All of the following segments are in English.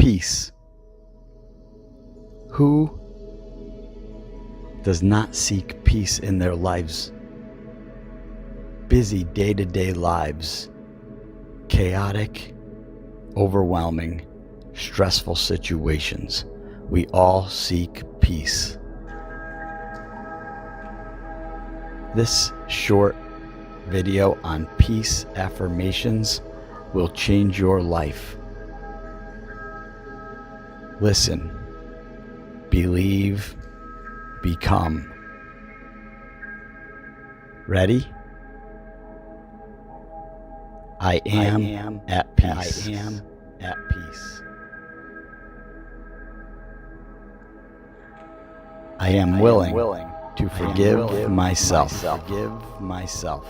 Peace. Who does not seek peace in their lives? Busy day-to-day lives, chaotic, overwhelming, stressful situations. We all seek peace. This short video on peace affirmations will change your life. Listen, believe, become. Ready? I am at peace. I am at peace. I am willing to forgive myself. Forgive myself.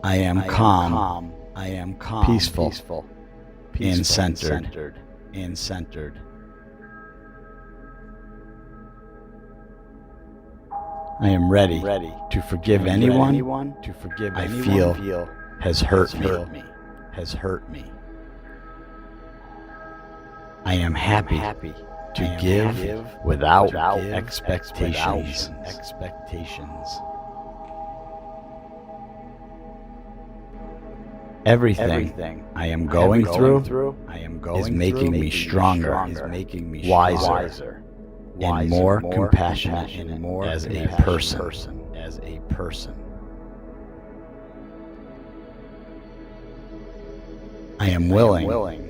I am calm. I am calm. Peaceful. And centered. I am ready to forgive anyone I feel has hurt me. I am happy to give without expectations. Everything I am going through is making me stronger, wiser, and more compassionate as a person. I am willing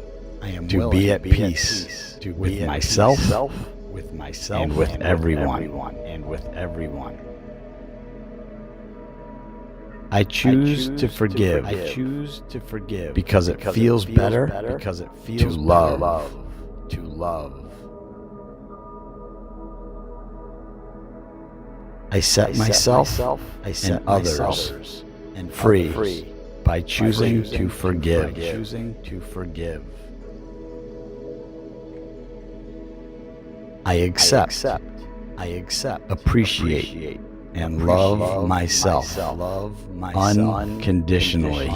to be at peace with myself and with everyone. I choose to forgive because it feels better to love. I set myself and others free by choosing to forgive. I accept, appreciate, and love myself unconditionally.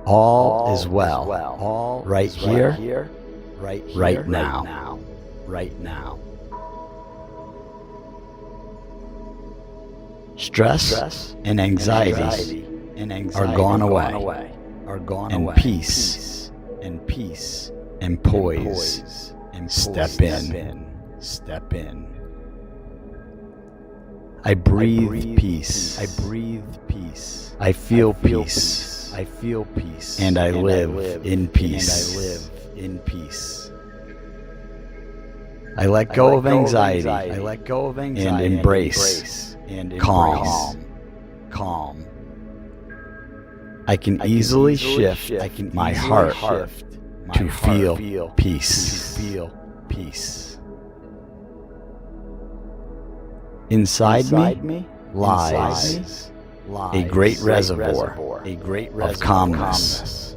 All is well, right here, right now. Stress and anxiety are gone away, and peace and poise step in. I breathe peace. I feel peace. And I live in peace. I let go of anxiety and embrace calm. I can easily shift my heart to feel peace. Inside me lies a great reservoir of calmness.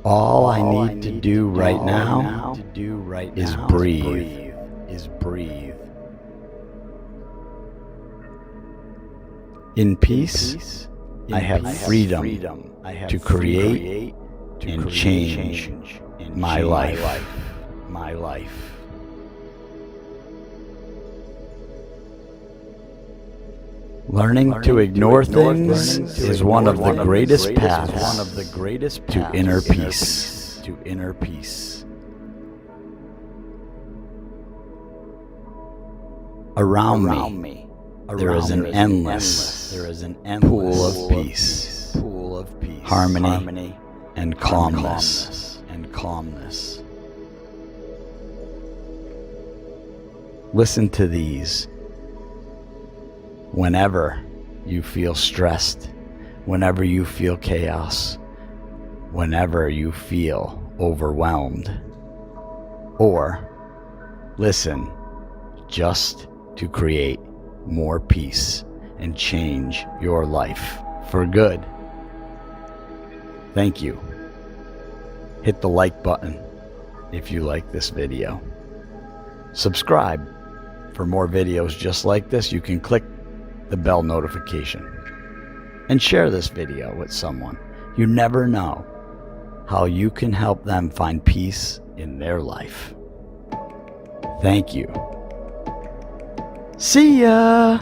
All I need to do right now is breathe. In peace, I have freedom to create and change my life. Learning to ignore things is one of the greatest paths to inner peace. Around me, there is an endless pool of peace, harmony, and calmness. Listen to these. Whenever you feel stressed, whenever you feel chaos, whenever you feel overwhelmed, or listen just to create more peace and change your life for good. Thank you. Hit the like button if you like this video. Subscribe For more videos just like this, you can click the bell notification and share this video with someone. You never know how you can help them find peace in their life. Thank you. See ya!